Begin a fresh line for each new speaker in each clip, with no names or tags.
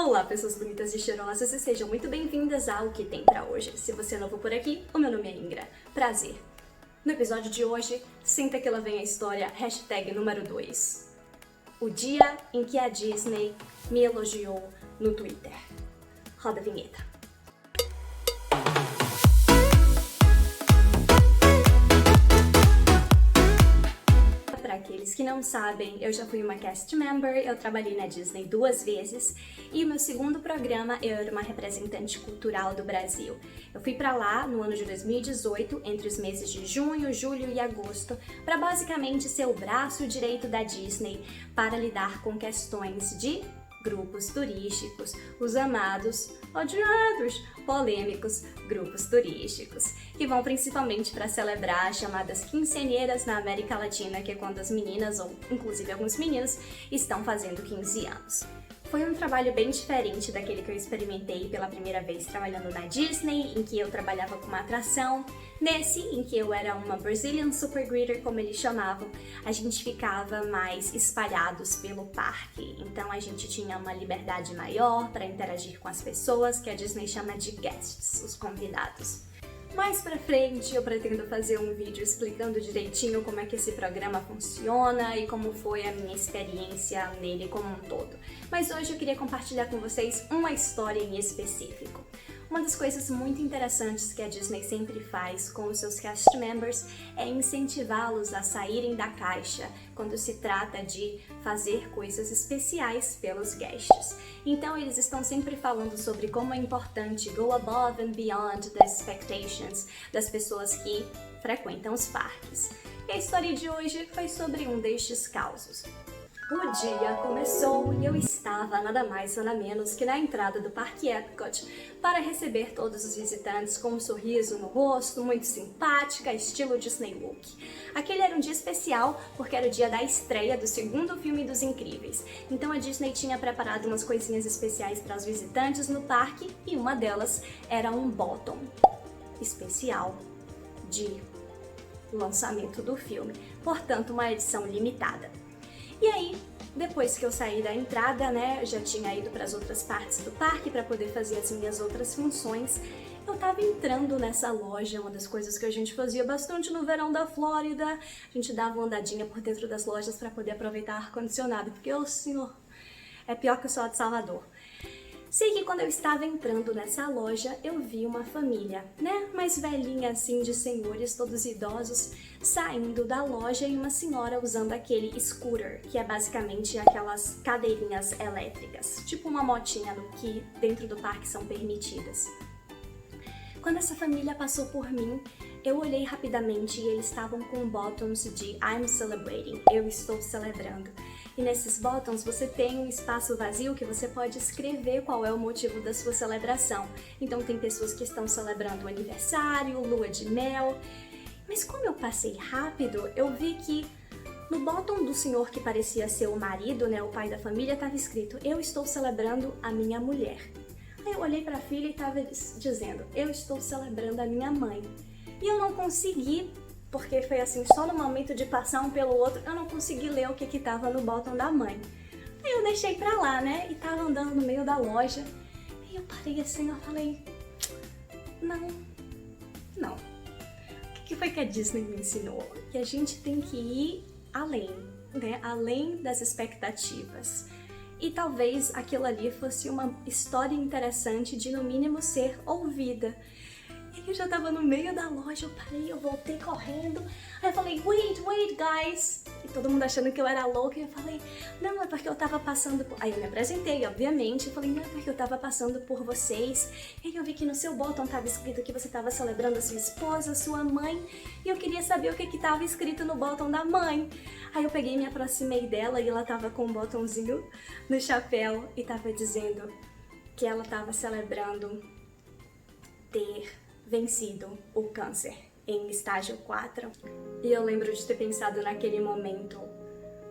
Olá, pessoas bonitas e cheirosas, e sejam muito bem-vindas ao Que Tem Pra Hoje. Se você é novo por aqui, o meu nome é Ingra. Prazer. No episódio de hoje, senta que lá vem a história, hashtag número 2. O dia em que a Disney me elogiou no Twitter. Roda a vinheta. Para aqueles que não sabem, eu já fui uma cast member, eu trabalhei na Disney 2 vezes e o meu segundo programa eu era uma representante cultural do Brasil. Eu fui para lá no ano de 2018, entre os meses de junho, julho e agosto, para basicamente ser o braço direito da Disney para lidar com questões de grupos turísticos, os amados, odiados, polêmicos grupos turísticos, que vão principalmente para celebrar as chamadas quinceanheiras na América Latina, que é quando as meninas, ou inclusive alguns meninos, estão fazendo 15 anos. Foi um trabalho bem diferente daquele que eu experimentei pela primeira vez trabalhando na Disney, em que eu trabalhava com uma atração. Nesse, em que eu era uma Brazilian Super Greeter, como eles chamavam, a gente ficava mais espalhados pelo parque. Então a gente tinha uma liberdade maior para interagir com as pessoas, que a Disney chama de guests, os convidados. Mais pra frente eu pretendo fazer um vídeo explicando direitinho como é que esse programa funciona e como foi a minha experiência nele como um todo. Mas hoje eu queria compartilhar com vocês uma história em específico. Uma das coisas muito interessantes que a Disney sempre faz com os seus cast members é incentivá-los a saírem da caixa quando se trata de fazer coisas especiais pelos guests. Então eles estão sempre falando sobre como é importante go above and beyond the expectations das pessoas que frequentam os parques. E a história de hoje foi sobre um destes causos. O dia começou e eu estava nada mais nada menos que na entrada do Parque Epcot para receber todos os visitantes com um sorriso no rosto, muito simpática, estilo Disney Look. Aquele era um dia especial porque era o dia da estreia do segundo filme dos Incríveis. Então a Disney tinha preparado umas coisinhas especiais para os visitantes no parque e uma delas era um bottom especial de lançamento do filme, portanto uma edição limitada. E aí, depois que eu saí da entrada, eu já tinha ido para as outras partes do parque para poder fazer as minhas outras funções, eu tava entrando nessa loja, uma das coisas que a gente fazia bastante no verão da Flórida, a gente dava uma andadinha por dentro das lojas para poder aproveitar ar-condicionado, porque, ô senhor, é pior que o sol de Salvador. Sei que quando eu estava entrando nessa loja, eu vi uma família, mais velhinha assim, de senhores, todos idosos, saindo da loja e uma senhora usando aquele scooter, que é basicamente aquelas cadeirinhas elétricas, tipo uma motinha que dentro do parque são permitidas. Quando essa família passou por mim, eu olhei rapidamente e eles estavam com bottoms de I'm celebrating, eu estou celebrando. E nesses bottoms você tem um espaço vazio que você pode escrever qual é o motivo da sua celebração. Então tem pessoas que estão celebrando aniversário, lua de mel. Mas como eu passei rápido, eu vi que no bottom do senhor que parecia ser o marido, o pai da família, estava escrito eu estou celebrando a minha mulher. Aí eu olhei para a filha e estava dizendo eu estou celebrando a minha mãe. E eu não consegui, porque foi assim, só no momento de passar um pelo outro, eu não consegui ler o que estava no bottom da mãe. Aí eu deixei pra lá, e tava andando no meio da loja, e eu parei assim, eu falei, não. O que foi que a Disney me ensinou? Que a gente tem que ir além, além das expectativas. E talvez aquilo ali fosse uma história interessante de, no mínimo, ser ouvida. E eu já tava no meio da loja, eu parei, eu voltei correndo. Aí eu falei, wait, guys. E todo mundo achando que eu era louca. E eu falei, não, é porque eu tava passando por... Aí eu me apresentei, obviamente. Eu falei, não, é porque eu tava passando por vocês. E aí eu vi que no seu bottom tava escrito que você tava celebrando a sua esposa, a sua mãe. E eu queria saber o que tava escrito no bottom da mãe. Aí eu peguei e me aproximei dela e ela tava com um bottomzinho no chapéu. E tava dizendo que ela tava celebrando ter vencido o câncer em estágio 4. E eu lembro de ter pensado naquele momento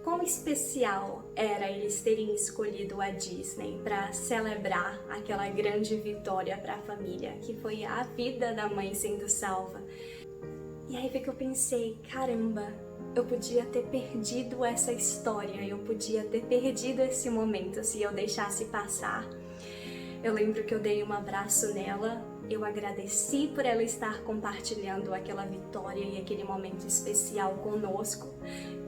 quão especial era eles terem escolhido a Disney para celebrar aquela grande vitória para a família, que foi a vida da mãe sendo salva. E aí foi que eu pensei, caramba, eu podia ter perdido essa história, eu podia ter perdido esse momento se eu deixasse passar. Eu lembro que eu dei um abraço nela, eu agradeci por ela estar compartilhando aquela vitória e aquele momento especial conosco.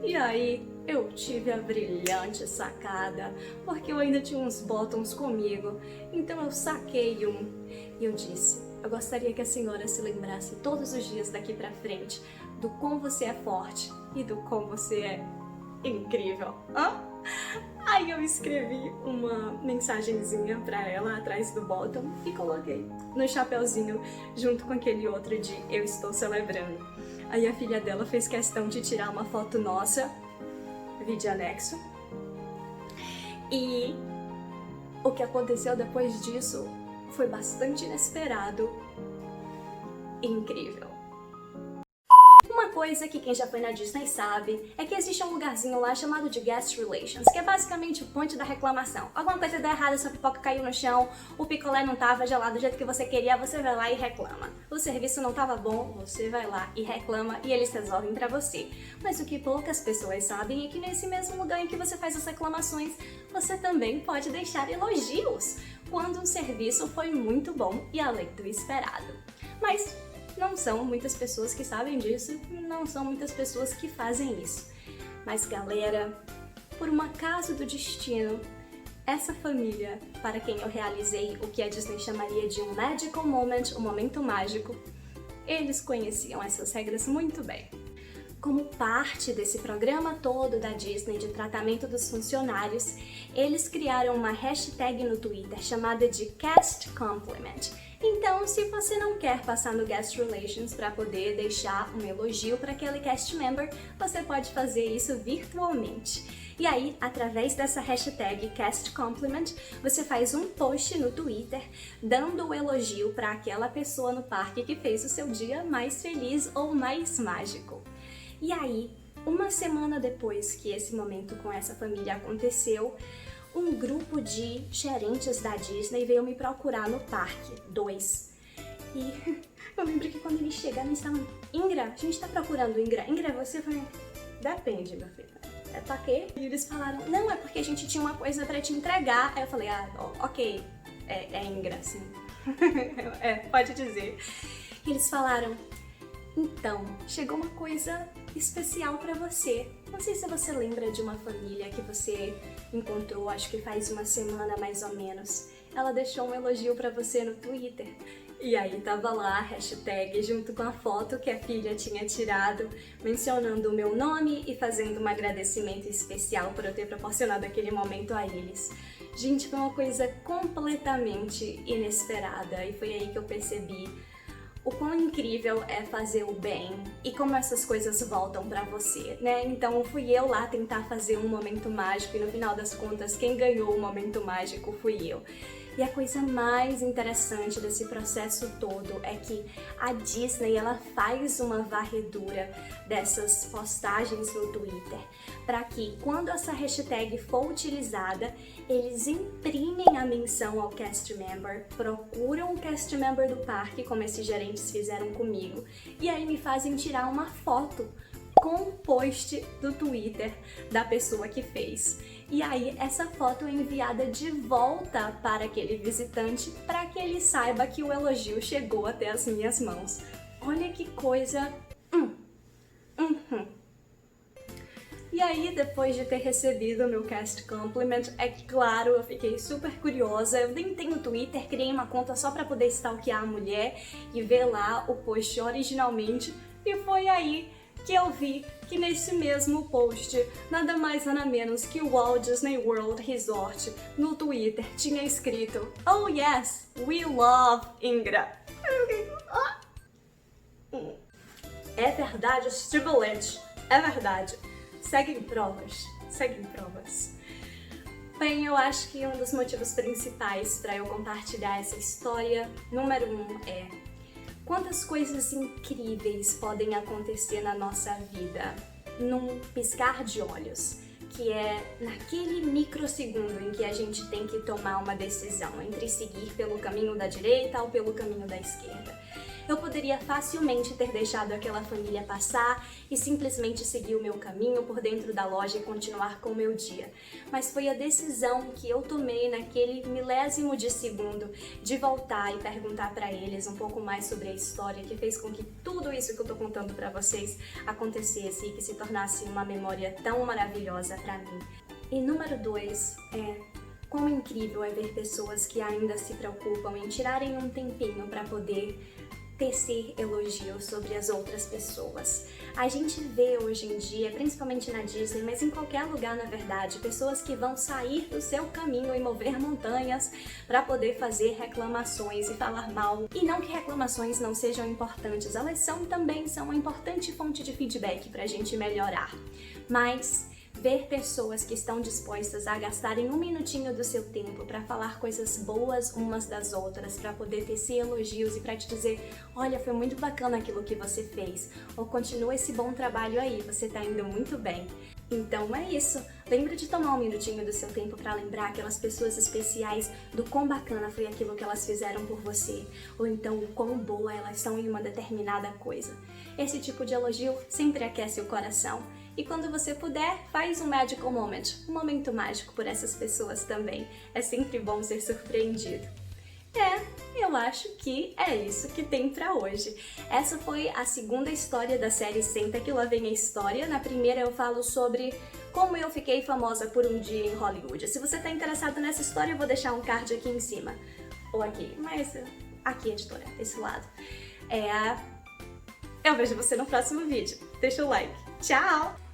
E aí eu tive a brilhante sacada, porque eu ainda tinha uns bottoms comigo, então eu saquei um e eu disse: eu gostaria que a senhora se lembrasse todos os dias daqui pra frente do quão você é forte e do quão você é incrível. Aí eu escrevi uma mensagenzinha pra ela atrás do bottom e coloquei no chapeuzinho junto com aquele outro de eu estou celebrando. Aí a filha dela fez questão de tirar uma foto nossa, vídeo anexo. E o que aconteceu depois disso foi bastante inesperado e incrível. Uma coisa que quem já foi na Disney sabe é que existe um lugarzinho lá chamado de Guest Relations, que é basicamente o ponto da reclamação. Alguma coisa deu errado, sua pipoca caiu no chão, o picolé não tava gelado do jeito que você queria, você vai lá e reclama. O serviço não tava bom, você vai lá e reclama e eles resolvem pra você. Mas o que poucas pessoas sabem é que nesse mesmo lugar em que você faz as reclamações, você também pode deixar elogios quando um serviço foi muito bom e além do esperado. Mas não são muitas pessoas que sabem disso, não são muitas pessoas que fazem isso. Mas galera, por um acaso do destino, essa família, para quem eu realizei o que a Disney chamaria de um magical moment, um momento mágico, eles conheciam essas regras muito bem. Como parte desse programa todo da Disney de tratamento dos funcionários, eles criaram uma hashtag no Twitter chamada de Cast Compliment. Então, se você não quer passar no Guest Relations para poder deixar um elogio para aquele cast member, você pode fazer isso virtualmente. E aí, através dessa hashtag Cast Compliment, você faz um post no Twitter dando o elogio para aquela pessoa no parque que fez o seu dia mais feliz ou mais mágico. E aí, uma semana depois que esse momento com essa família aconteceu, um grupo de gerentes da Disney veio me procurar no parque, 2. E eu lembro que quando eles chegaram, eles estavam: Ingra, a gente tá procurando Ingra. Ingra, é você? Eu falei: depende, meu filho. É pra quê? E eles falaram: não, é porque a gente tinha uma coisa pra te entregar. Aí eu falei: ok, é Ingra, sim. Pode dizer. E eles falaram: então, chegou uma coisa especial pra você. Não sei se você lembra de uma família que você encontrou, acho que faz uma semana mais ou menos. Ela deixou um elogio pra você no Twitter. E aí tava lá a hashtag junto com a foto que a filha tinha tirado, mencionando o meu nome e fazendo um agradecimento especial por eu ter proporcionado aquele momento a eles. Gente, foi uma coisa completamente inesperada e foi aí que eu percebi o quão incrível é fazer o bem e como essas coisas voltam pra você, né? Então fui eu lá tentar fazer um momento mágico e no final das contas quem ganhou o momento mágico fui eu. E a coisa mais interessante desse processo todo é que a Disney, ela faz uma varredura dessas postagens no Twitter para que, quando essa hashtag for utilizada, eles imprimem a menção ao cast member, procuram o cast member do parque, como esses gerentes fizeram comigo, e aí me fazem tirar uma foto com o post do Twitter da pessoa que fez. E aí essa foto é enviada de volta para aquele visitante para que ele saiba que o elogio chegou até as minhas mãos. Olha que coisa... E aí, depois de ter recebido o meu cast compliment, é claro, eu fiquei super curiosa. Eu nem tenho Twitter, criei uma conta só para poder stalkear a mulher e ver lá o post originalmente. E foi aí que eu vi que nesse mesmo post, nada mais nada menos que o Walt Disney World Resort no Twitter tinha escrito: "Oh yes, we love Ingra." É verdade, Stivalete, é verdade. Seguem provas, seguem provas. Bem, eu acho que um dos motivos principais para eu compartilhar essa história, número 1, é quantas coisas incríveis podem acontecer na nossa vida num piscar de olhos. que é naquele microsegundo em que a gente tem que tomar uma decisão entre seguir pelo caminho da direita ou pelo caminho da esquerda. Eu poderia facilmente ter deixado aquela família passar e simplesmente seguir o meu caminho por dentro da loja e continuar com o meu dia. Mas foi a decisão que eu tomei naquele milésimo de segundo de voltar e perguntar para eles um pouco mais sobre a história que fez com que tudo isso que eu tô contando para vocês acontecesse e que se tornasse uma memória tão maravilhosa para mim. E número 2 quão incrível é ver pessoas que ainda se preocupam em tirarem um tempinho para poder tecer elogios sobre as outras pessoas. A gente vê hoje em dia, principalmente na Disney, mas em qualquer lugar na verdade, pessoas que vão sair do seu caminho e mover montanhas para poder fazer reclamações e falar mal. E não que reclamações não sejam importantes, elas também são uma importante fonte de feedback para a gente melhorar. Mas ver pessoas que estão dispostas a gastarem um minutinho do seu tempo para falar coisas boas umas das outras, para poder tecer elogios e para te dizer, olha, foi muito bacana aquilo que você fez, ou continua esse bom trabalho aí, você tá indo muito bem. Então é isso, lembra de tomar um minutinho do seu tempo para lembrar aquelas pessoas especiais do quão bacana foi aquilo que elas fizeram por você, ou então o quão boa elas são em uma determinada coisa. Esse tipo de elogio sempre aquece o coração. E quando você puder, faz um magical moment, um momento mágico por essas pessoas também. É sempre bom ser surpreendido. Eu acho que é isso que tem pra hoje. Essa foi a segunda história da série Senta que lá vem a história. Na primeira eu falo sobre como eu fiquei famosa por um dia em Hollywood. Se você tá interessado nessa história, eu vou deixar um card aqui em cima. Ou aqui, mas aqui, editora, desse lado. Eu vejo você no próximo vídeo. Deixa o like. Tchau!